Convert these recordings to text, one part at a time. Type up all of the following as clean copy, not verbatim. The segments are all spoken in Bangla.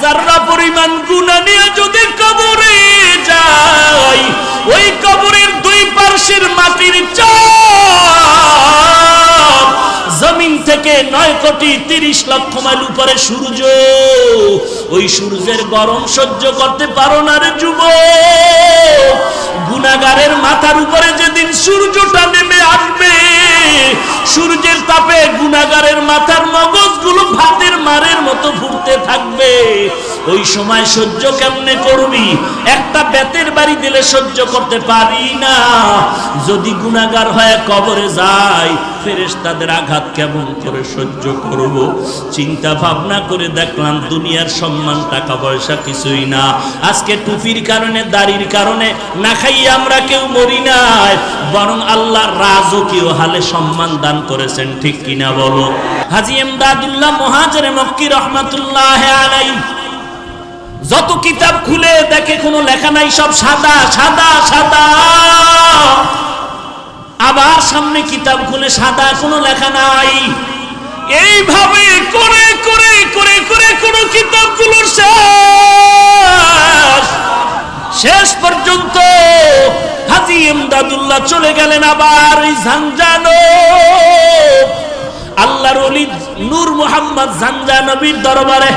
জাররা পরিমাণ গুনাহ নিয়ে যদি কবরে যাই, ওই কবরের দুই পার্শ্বের মাটির চাপ জমিন থেকে 9,30,00,000 মাইল উপরে সূর্য, ওই সূর্যের গরম সহ্য করতে পারো না রে যুবক। গুনাহগারের মাথার উপরে যেদিন সূর্যটা নেমে আসবে, সূর্যের তাপে গুনাহগারের মাথার মগজগুলো ভাতের মারের মতো ফুটতে থাকবে। ওই সময় সহ্য কেমনে করবি? একটা বেতের বাড়ি দিলে সহ্য করতে পারি না। যদি গুনাহগার হয়ে কবরে যায়, ফেরেশতাদের আঘাত কেমন করে সহ্য করব? চিন্তা ভাবনা করে দেখলাম দুনিয়ার সম্মান টাকা পয়সা কিছুই না। আজকে টুপির কারণে, দাড়ির কারণে না খাইয়ে আমরা কেউ মরি নাই, বরং আল্লাহ রাজকীয় হালে সম্মান দান করেছেন, ঠিক কিনা বলো? হাজী ইমদাদুল্লাহ মুহাজিরে মক্কি রহমাতুল্লাহ আলাইহি যত কিতাব খুলে দেখে কোনো লেখা নাই, সব সাদা সাদা সাদা। আবার সামনে কিতাব খুলে সাদা, কোনো লেখা নাই। এইভাবে করে করে করে করে কোনো কিতাবগুলোর শেষ পর্যন্ত হাজী ইমদাদুল্লাহ চলে গেলেন আবার ওই ঝানজানো আল্লাহর ওলি নূর মুহাম্মদ ঝানজানবীর দরবারে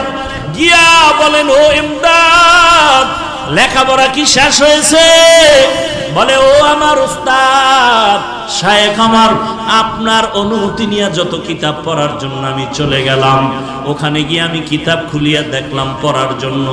গিয়া বলেন, ও ইমদাদ, লেখাপড়া কি শেষ হয়েছে? বলে, ও আমার উস্তাদ শায়েখ, আমার আপনার অনুমতি নিয়ে যত কিতাব পড়ার জন্য আমি চলে গেলাম, ওখানে গিয়ে আমি কিতাব খুলিয়া দেখলাম পড়ার জন্য।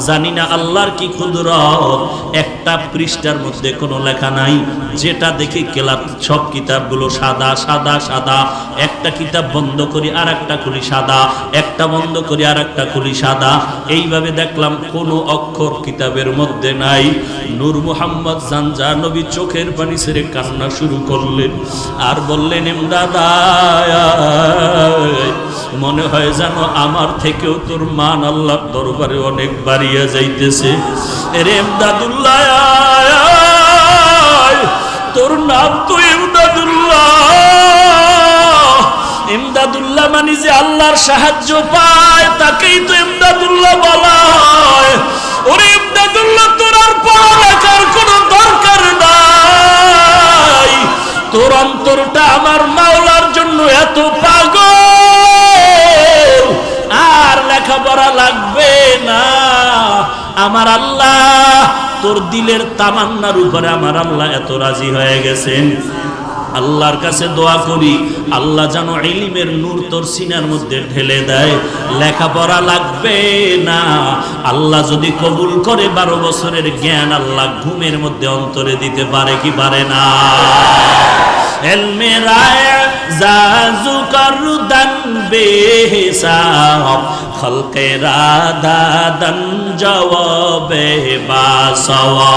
জানি না আল্লাহর কি কুদরত, একটা পৃষ্ঠার মধ্যে কোনো লেখা নাই। যেটা দেখি কেলাত সব কিতাবগুলো সাদা সাদা সাদা। একটা কিতাব বন্ধ করি আর একটা খুলি সাদা, একটা বন্ধ করি আর একটা খুলি সাদা। এইভাবে দেখলাম কোনো অক্ষর কিতাবের মধ্যে নাই। নূর মুহাম্মদ ঝানজানবী চোখের পানি ছেড়ে কান্না শুরু করলেন আর বললেন, ইমদাদা, মনে হয় যেন আমার থেকেও তোর মান আল্লাহর দরবারে অনেক বাড়িয়া যাইতেছে। এরে ইমদাদুল্লাহ, তোর নাম তো ইমদাদুল্লাহ। ইমদাদুল্লাহ মানে যে আল্লাহর সাহায্য পায় তাকেই তো ইমদাদুল্লাহ বলা হয়। ওরে ইমদাদুল্লাহ, তোর আর পড়ালেখার কোনো দরকার নাই। তোর অন্তরটা আমার মাওলার জন্য এত পাগল, আর লেখাপড়া লাগবে না। আমার আল্লাহ তোর দিলের তামান্নার উপরে আমার আল্লাহ এত রাজি হয়ে গেছেন। আল্লাহর কাছে দোয়া করি, আল্লাহ যেন ইলমের নূর তোর সিনার মধ্যে ঢেলে দেয়। লেখাপড়া লাগবে না। আল্লাহ যদি কবুল করে 12 বছরের জ্ঞান আল্লাহ ঘুমের মধ্যে অন্তরে দিতে পারে কি পারে না? ইলমে রায় জাজু করদান বেহিসাব, খলকে রাদাদান জওয়াবে বাসওয়া।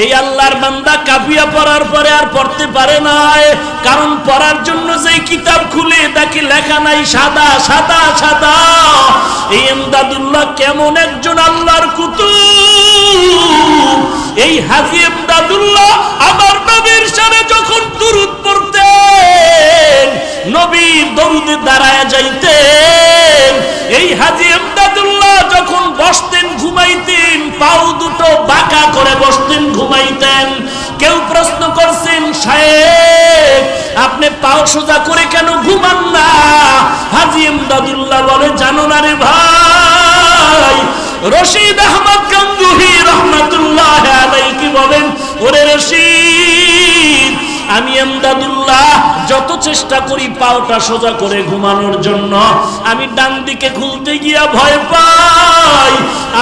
এই আল্লাহর বান্দা কাফিয়া পড়ার পরে আর পড়তে পারে না, কারণ পড়ার জন্য যে কিতাব খুলে দেখে লেখা নাই সাদা সাদা সাদা। এই ইমদাদুল্লাহ কেমন একজন আল্লাহর কুতুব! এই হাজী ইমদাদুল্লাহ আমার নবীর শানে যখন দুরূদ পড়তেন, নবীর দরুদে দাঁড়ায় যাইতেন। এই হাজী ইমদাদুল্লাহ যখন বসতেন ঘুমাইতেন, পাও দুটো বাঁকা করে বসতেন ঘুমাইতেন। কেউ প্রশ্ন করছেন, শায়েখ আপনি পাও সোজা করে কেন ঘুমান না? হাজী ইমদাদুল্লাহ বলে, জানো না রে ভাই, রশিদ আহমদ গাঙ্গুহি রহমাতুল্লাহ আলাইহি কি বলেন, ওরে রশিদ, আমি ইমদাদুল্লাহ যত চেষ্টা করি পাওটা সোজা করে ঘুমানোর জন্য, আমি ডান দিকে খুলতে গিয়া ভয় পাই,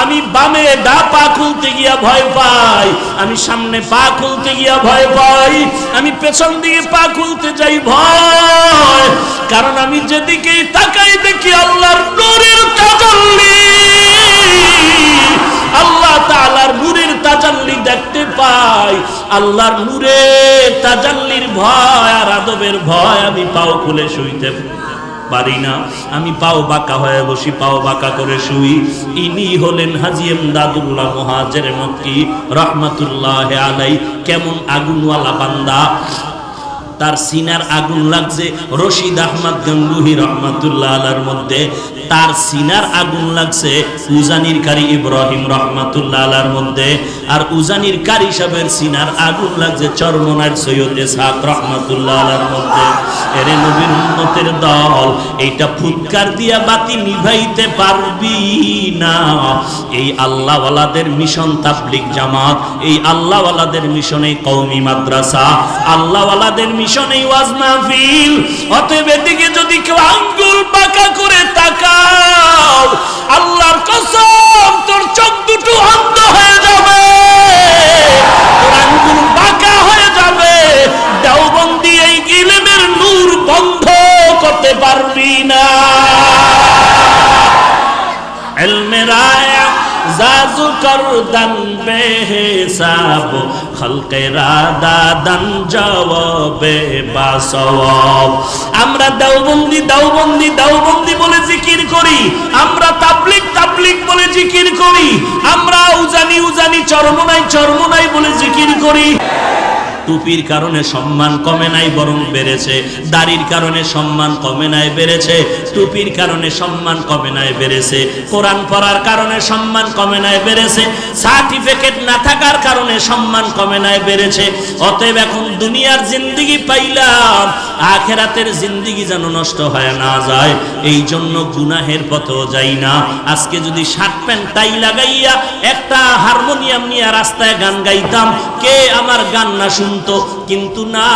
আমি বামে ডা পা খুলতে গিয়া ভয় পাই, আমি সামনে পা খুলতে গিয়া ভয় পাই, আমি পেছন দিকে পা খুলতে যাই ভয়। কারণ আমি যেদিকেই তাকাই দেখি আল্লাহর নূরের তাজাল্লি, আল্লাহ তাআলার নূরের তাজাল্লি দেখতে পাই। আল্লাহর নূরের তাজাল্লির ভয় আর আদবের ভয় আমি পাও খুলে শুইতে পারি না। আমি পাও বাঁকা হয়ে বসি, পাও বাঁকা করে শুই। ইনি হলেন হাজী ইমদাদুল্লাহ মুহাজিরে মক্কি রহমাতুল্লাহ আলাইহি। কেমন আগুনওয়ালা বান্দা! তার সিনার আগুন লাগছে রশিদ আহমদ গঙ্গুহি রহমাতুল্লাহ আলাইহির মধ্যে, তার সিনার আগুন লাগছে উজানির কারি ইব্রাহিম রহমাতুল্লাহ আলাইহির মধ্যে, আর উজানির কারি সাহেবের সিনার আগুন লাগছে চরমনার সৈয়দ ইসহাক রহমাতুল্লাহ আলাইহির মধ্যে। এরে নবীর উম্মতের দল, এইটা ফুৎকার দিয়া বাতি নিভাইতে পারবি না। এই আল্লাহওয়ালাদের মিশন তাবলীগ জামাত, এই আল্লাহওয়ালাদের মিশন এই কওমি মাদ্রাসা, আল্লাহওয়ালাদের মিশন এই ওয়াজ মাহফিল। অতএব এদিকে যদি কেউ আঙ্গুল বাঁকা করে তাকাও, আল্লাহর কসম তোর চোখ দুটো অন্ধ হয়ে যাবে, তোর আঙ্গুল বাঁকা হয়ে যাবে। দেওবন্দি এই ইলমের নূর বন্ধ করতে পারবি না। ইলমে রায়া জাজু করদান বেহিসাব, খলকে রাদাদান জওয়াবে বাসওয়াব। আমরা দেওবন্দি বলে জিকির করি, আমরা তাবলীগ বলে জিকির করি, আমরা উজানি চরমনাই বলে জিকির করি। টুপির কারণে সম্মান কমে নাই, বরং বেড়েছে। দাড়ির কারণে সম্মান কমে নাই, বেড়েছে। টুপির কারণে সম্মান কমে নাই, বেড়েছে। কোরআন পড়ার কারণে সম্মান কমে নাই, বেড়েছে। সার্টিফিকেট না থাকার কারণে সম্মান কমে নাই, বেড়েছে। অতএব এখন দুনিয়ার জিন্দেগি পাইলাম, আখিরাতের জিন্দেগি যেন নষ্ট হয় না যায়, এই জন্য গুনাহের পথেও যাই না। আজকে যদি শার্ট প্যান্ট টাই লাগাইয়া একটা হারমোনিয়াম নিয়ে রাস্তায় গান গাইতাম, কে আমার গান না শুনতো? কিন্তু না,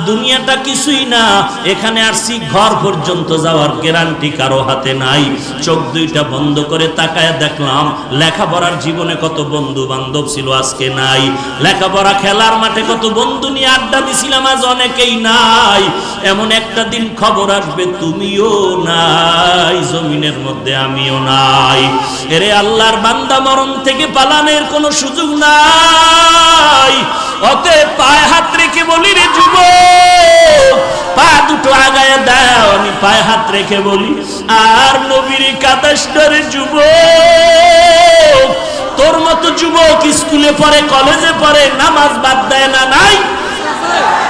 দুনিয়াটা কিছুই না। এখানে আসছি, ঘর পর্যন্ত যাওয়ার গ্যারান্টি কারো হাতে নাই। চোখ দুইটা বন্ধ করে তাকায় দেখলাম লেখাপড়ার জীবনে কত বন্ধু বান্ধব ছিল, আজকে নাই। লেখাপড়া খেলার মাঠে কত বন্ধু নিয়ে আড্ডা দিছিলাম, আজ অনেকেই নাই। এমন একটা দিন খবর আসবে তুমিও নাই, জমিনের মধ্যে আমিও নাই। এরে আল্লাহর বান্দা, মরণ থেকে পালানোর কোনো সুযোগ নাই। অতএব পায়ে হাত রেখে বলি, রে যুবক, পা দুটো আগায় দাও। আমি পায়ে হাত রেখে বলি, আর নবীর কাতাস ধরে যুবক, তোর মতো যুবক স্কুলে পড়ে, কলেজে পড়ে, নামাজ বাদ দেয় না, নাই?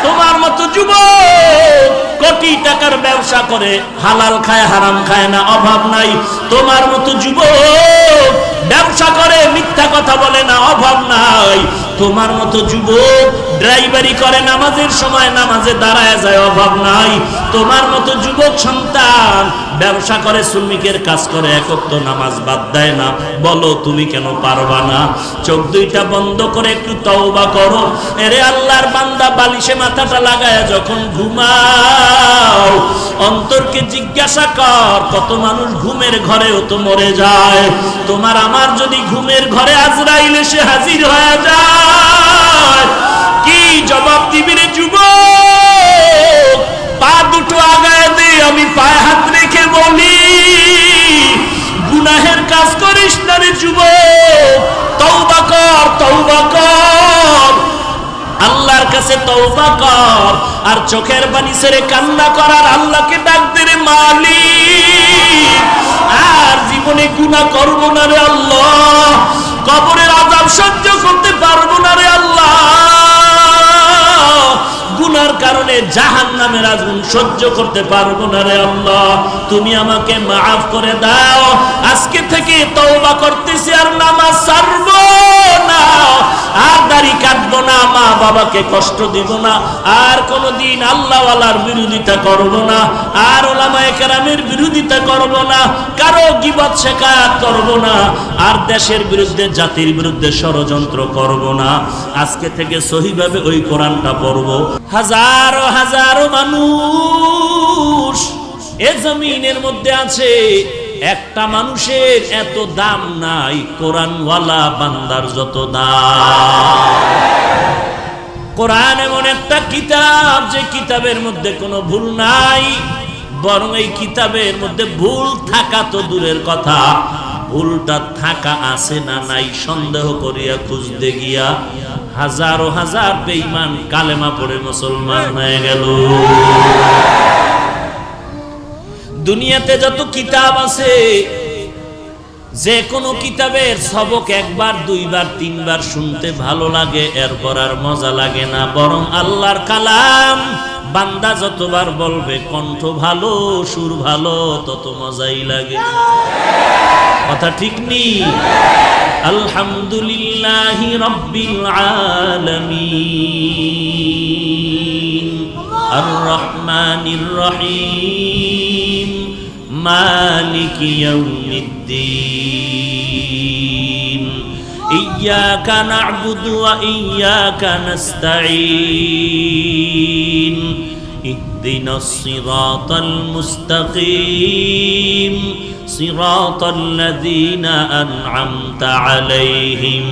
তোমার মতো যুবক কোটি টাকার ব্যবসা করে, হালাল খায় হারাম খায় না, অভাব নাই। তোমার মতো যুবক ব্যবসা করে, মিথ্যা কথা বলে না, অভাব নাই। তোমার মতো যুবক ড্রাইভারি করে, নামাজের সময় নামাজে দাঁড়ায় যায়, অভাব নাই। তোমার মতো যুবক সন্তান ব্যবসা করে, শ্রমিকের কাজ করে, এক ওয়াক্ত নামাজ বাদ দেয় না, বলো তুমি কেন পারবা না? চোখ দুইটা বন্ধ করে একটু তওবা করো। এরে আল্লাহর বান্দা, বালিশে মাথাটা লাগায় যখন ঘুমাও, অন্তরকে জিজ্ঞাসা কর, কত মানুষ ঘুমের ঘরেও তো মরে যায়। তোমার আমার যদি ঘুমের ঘরে আজরাইল এসে হাজির হয়ে যায়, কি জবাব দিবি রে যুবক? পা দুটো আগায় দে। আমি পায়ে হাত রেখে বলি, গুনাহের কাজ করিস না রে যুবক, তওবা কর, আল্লাহর কাছে তওবা কর। আর চোখের পানি ছেড়ে কান্না করার আল্লাহকে ডাক দে, রে মালিক, আর জীবনে গুনাহ করব না রে আল্লাহ, কবরের আযাব সহ্য করতে পারবো না রে আল্লাহ, গুনার কারণে জাহান্নামের আগুন সহ্য করতে পারবো না রে আল্লাহ, তুমি আমাকে মাফ করে দাও। আজকে থেকে তওবা করতেছি, আর নামাজ ছাড়বো না, আর দাড়ি কাটবো না, মা বাবাকে কষ্ট দিব না, আর কোনদিন আল্লাহওয়ালার বিরোধিতা করব না, আর উলামায়ে কেরামের বিরোধিতা করব না, কারো গীবত শিকায়ত করব না, আর দেশের বিরুদ্ধে জাতির বিরুদ্ধে ষড়যন্ত্র করব না। আজকে থেকে সহিভাবে ওই কোরআনটা পড়ব। হাজারো হাজারো মানুষ এ জমিনের মধ্যে আছে, একটা মানুষের এত দাম নাই কোরআনওয়ালা বান্দার যত দাম। কোরআন এমন একটা কিতাব, যে কিতাবের মধ্যে কোনো ভুল নাই, বরং এই কিতাবের মধ্যে ভুল থাকা তো দূরের কথা, ভুলটা থাকা আছে না নাই সন্দেহ করিয়া খুঁজতে গিয়া হাজারো হাজার বেঈমান কালেমা পড়ে মুসলমান হয়ে গেল। দুনিয়াতে যত কিতাব আছে যে কোনো কিতাবের সবক একবার দুইবার তিনবার শুনতে ভালো লাগে, এরপর আর মজা লাগে না। বরং আল্লাহর কালাম বান্দা যতবার বলবে, কণ্ঠ ভালো সুর ভালো, তত মজাই লাগে। কথা ঠিক নেই? আলহামদুলিল্লাহি রাব্বিল আলামিন আর রহমানির রহিম মালিকি ইয়াউমিদ্দিন ইয়্যাকা না'বুদু ওয়া ইয়্যাকা নাস্তাঈন ইহদিনাস সিরাতাল মুস্তাকিম সিরাতাল লাযীনা আন'আমতা আলাইহিম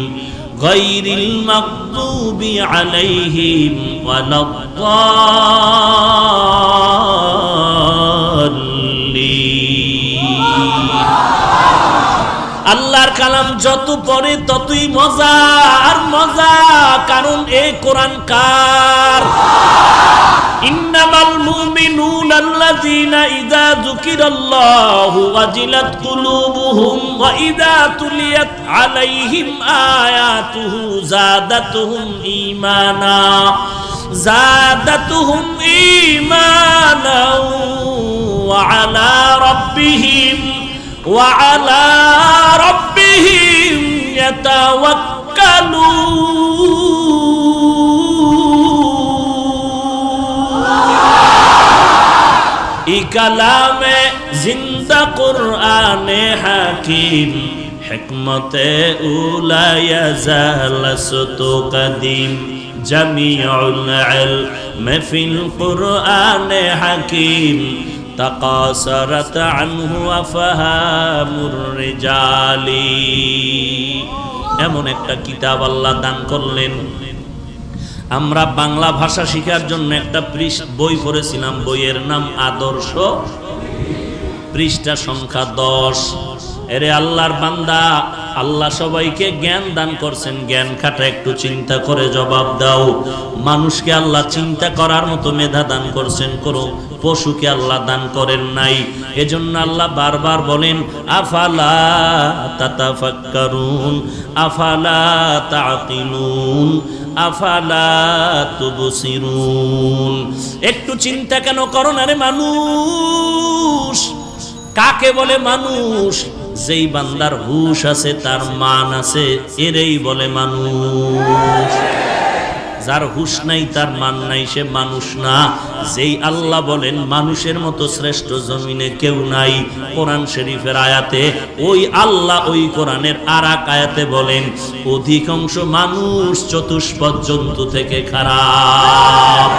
গায়রিল মাগদুবি আলাইহিম ওয়ালাদ-দাল্লিন। আল্লাহর কালাম যত পড়ে ততই মজা আর মজা, কারণ এই কোরআন কার? ইন্নামাল মুমিনুনা আল্লাযীনা ইযা যুকিরাল্লাহু ওয়াজিলাত কুলুবুহুম ওয়া ইযা তুলিয়াত আলাইহিম আয়াতুহু যাদাতুহুম ঈমানা ওয়া আলা রাব্বিহিম ই কালামে জিন্দা কুরআনে হাকিম হিকমতে উলা ইয়াজালাসতু কাদিম জামিউল ইলম ফিল কুরআনে হাকিম তাকাসারাত আনহু আফহামুর রিজালি। এমন একটা কিতাব আল্লাহ দান করলেন। আমরা বাংলা ভাষা শেখার জন্য একটা বই পড়েছিলাম, বইয়ের নাম আদর্শ, পৃষ্ঠা সংখ্যা 10। এরে আল্লাহর বান্দা, আল্লাহ সবাইকে জ্ঞান দান করছেন, জ্ঞান খাটা একটু চিন্তা করে জবাব দাও। মানুষকে আল্লাহ চিন্তা করার মতো মেধা দান করছেন, করো। পশুকে আল্লাহ দান করেন নাই। এজন্য আল্লাহ বারবার বলেন, আফালা তাতাফাক্কারুন আফালা তাকিলুন আফালা তুবসিরুন। একটু চিন্তা কেন করো না রে মানুষ? কাকে বলে মানুষ? যেই বান্দার হুশ আছে, তার মান আছে, এরেই বলে মানুষ। যার হুশ নাই, তার মান নাই, সে মানুষ না। যেই আল্লাহ বলেন মানুষের মতো শ্রেষ্ঠ জমিনে কেউ নাই, কোরআন শরীফের আয়াতে ওই আল্লাহ ওই কোরআনের আরেক আয়াতে বলেন অধিকাংশ মানুষ চতুষ্পদ জন্তু থেকে খারাপ।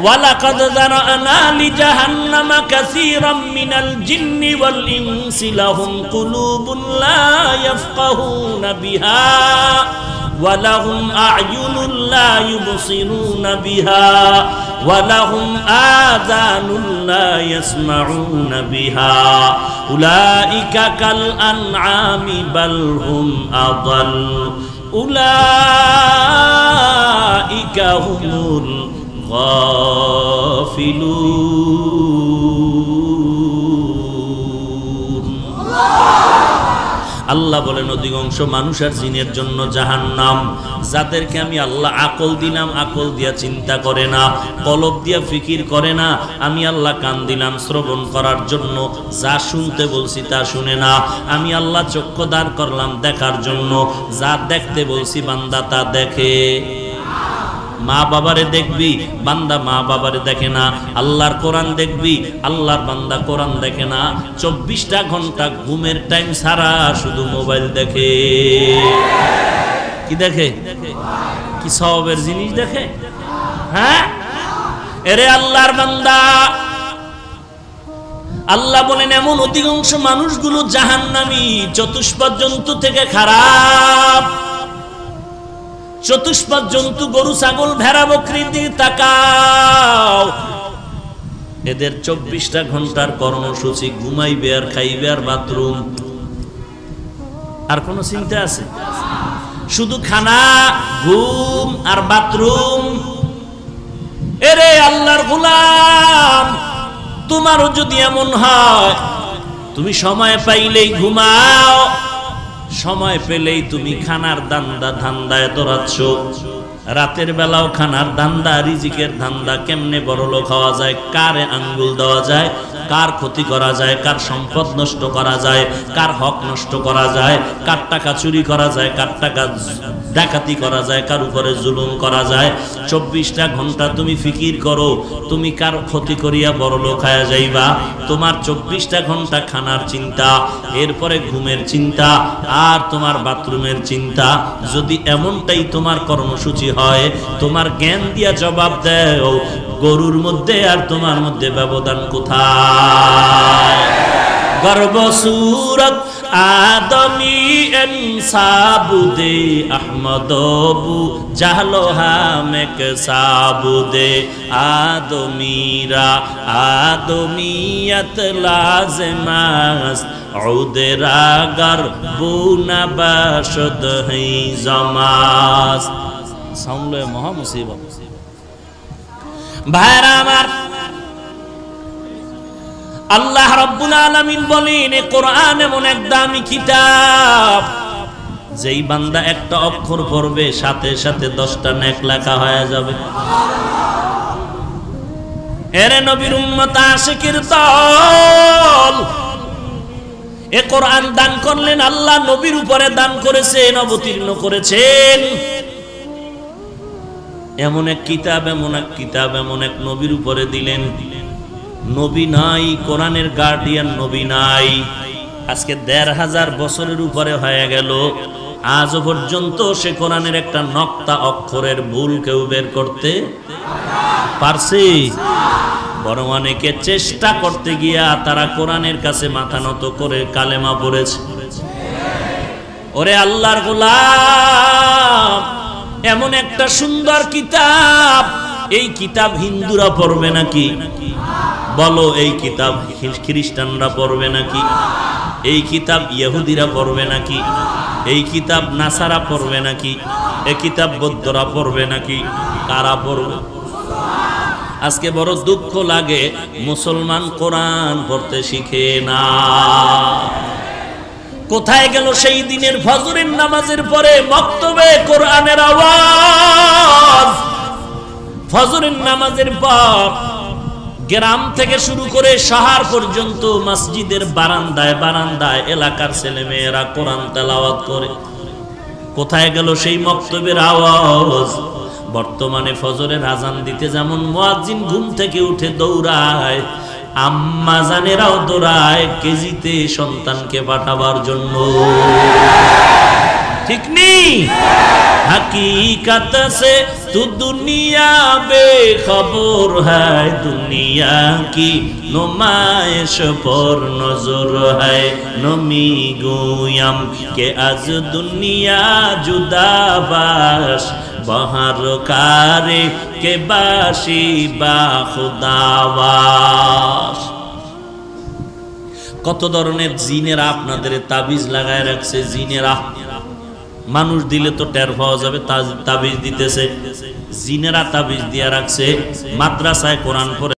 ওয়ালাকাদ যারানা লিজাহান্নামা কাসীরাম মিনাল জিন্নি ওয়াল ইনসি লাহুম কুলুবুন লা ইয়াফকাহুনা বিহা ওয়া লাহুম আ'য়ুনুন লা ইউবসিরুনা বিহা ওয়া লাহুম আযানুন লা ইয়াসমাউনা বিহা উলাইকা কাল আন'আমি বাল হুম আযাল উলাইকা হুমুল গাফিলুন। আল্লাহ বলেন অধিকাংশ মানুষ আর জিনের জন্য জাহান্নাম। যাদেরকে আমি আল্লাহ আকল দিলাম, আকল দিয়া চিন্তা করে না, কলব দিয়া ফিকির করে না। আমি আল্লাহ কান দিলাম শ্রবণ করার জন্য, যা শুনতে বলছি তা শুনে না। আমি আল্লাহ চক্ষু দাঁড় করলাম দেখার জন্য, যা দেখতে বলছি বান্দা তা দেখে। মা বাবারে দেখবি, বান্দা মা বাবারে দেখে না। আল্লাহর কোরআন দেখবি, আল্লাহর বান্দা কোরআন দেখে না। 24টা ঘন্টা ঘুমের টাইম ছাড়া শুধু মোবাইল দেখে। কি দেখে? কি সওয়াবের জিনিস দেখে? হ্যাঁ, এরে আল্লাহর বান্দা, আল্লাহ বলেন এমন অধিকাংশ মানুষগুলো জাহান্নামী, চতুষ্পদ জন্তু থেকে খারাপ। চতুষ্পদ জন্তু গরু ছাগল ভেড়া বকরি দিয়ে তাকাও, এদের 24টা ঘন্টার কর্মসূচি ঘুমাইবে আর খাইবে আর বাথরুম। আর কোন চিন্তা আছে? শুধু খানা, ঘুম আর বাথরুম। এরে আল্লাহর গোলাম, তোমারও যদি এমন হয়, তুমি সময় পাইলেই ঘুমাও, সময় পেলেই তুমি খানার ধান্দায় দৌড়াচ্ছ। রাতের বেলাও খানার ধান্দা, রিজিকের ধান্দা, কেমনে বড়লোক হওয়া যায়, কারে আঙ্গুল দেওয়া যায়, কার ক্ষতি করা যায়, কার সম্পদ নষ্ট করা যায়, কার হক নষ্ট করা যায়, কার টাকা চুরি করা যায়, কার টাকা ডাকাতি করা যায়, কার উপরে জুলুম করা যায়। 24টা ঘন্টা তুমি ফিকির করো তুমি কার ক্ষতি করিয়া বড়লোক হয়ে যাইবা। তোমার 24টা ঘন্টা খানার চিন্তা, এরপরে ঘুমের চিন্তা, আর তোমার বাথরুমের চিন্তা। যদি এমনটাই তোমার কর্মসূচি হয়, তোমার জ্ঞান দিয়া জবাব দেও, গরুর মধ্যে আর তোমার মধ্যে ব্যবধান কোথায়? গর্ব সুরত আদমি এনসাবুদে আহমদবু জাহলো হামেক সাবুদে আদমিরা আদমিয়ত লাজমাস উদরাগর বুনা বাশদ হই জমাস। সামলে মহা মুসিবত। ভাইরা আমার, আল্লাহ রাব্বুল আলামিন বলেন এই কোরআন এমন এক দামি কিতাব, যেই বান্দা একটা অক্ষর পড়বে সাথে সাথে 10টা নেক লেখা হয়ে যাবে। এরে নবীর উম্মত আশিকের দল, এই কোরআন দান করলেন আল্লাহ, নবীর উপরে দান করেছেন, অবতীর্ণ করেছেন। এমন এক কিতাব, এমন এক কিতাব, এমন এক নবীর উপরে দিলেন। নবী নাই, কোরআনের গার্ডিয়ান নবী নাই। আজকে 1500 বছরের উপরে হয়ে গেল, আজও পর্যন্ত সে কোরআনের একটা নক্তা অক্ষরের ভুল কেউ বের করতে পারছে? বরং অনেকে চেষ্টা করতে গিয়া তারা কোরআনের কাছে মাথা নত করে কালেমা পড়েছে। ওরে আল্লাহর গোলাম, এমন একটা সুন্দর কিতাব, এই কিতাব হিন্দুরা পড়বে নাকি? বলো, এই কিতাব খ্রিস্টানরা পড়বে নাকি? এই কিতাব ইহুদিরা পড়বে নাকি? এই কিতাব নাসারা পড়বে নাকি? এই কিতাব বৌদ্ধরা পড়বে নাকি? কারা পড়বে? আজকে বড় দুঃখ লাগে, মুসলমান কোরআন পড়তে শিখে না। কোথায় গেল সেই দিনের ফজরের নামাজের পরে মক্তবে কোরআনের আওয়াজ? ফজরের নামাজের পর গ্রাম থেকে শুরু করে শহর পর্যন্ত মসজিদের বারান্দায় বারান্দায় এলাকার ছেলে মেয়েরা কোরআন তেলাওয়াত করে। কোথায় গেল সেই মক্তবের আওয়াজ? বর্তমানে ফজরের আজান দিতে যেমন মুয়াজ্জিন ঘুম থেকে উঠে দৌড়ায়, আম্মা জানেরাও দৌড়ায় কেজিতে সন্তানকে পাঠাবার জন্য। ঠিক নেই? हकीकत से तू दुनिया बेखबर है, दुनिया की नुमाइश पर नजर है। नमी गोयम के आज दुनिया जुदा बाश, बहर कारे के बाशी बा खुदावाश। কত ধরনের জিনেরা আপনাদের তাবিজ লাগায় রাখছে। জিনেরা মানুষ দিলে তো টের পাওয়া যাবে তাবিজ দিতেছে, জিনেরা তাবিজ দিয়া রাখছে। মাদ্রাসায় কোরআন পড়ে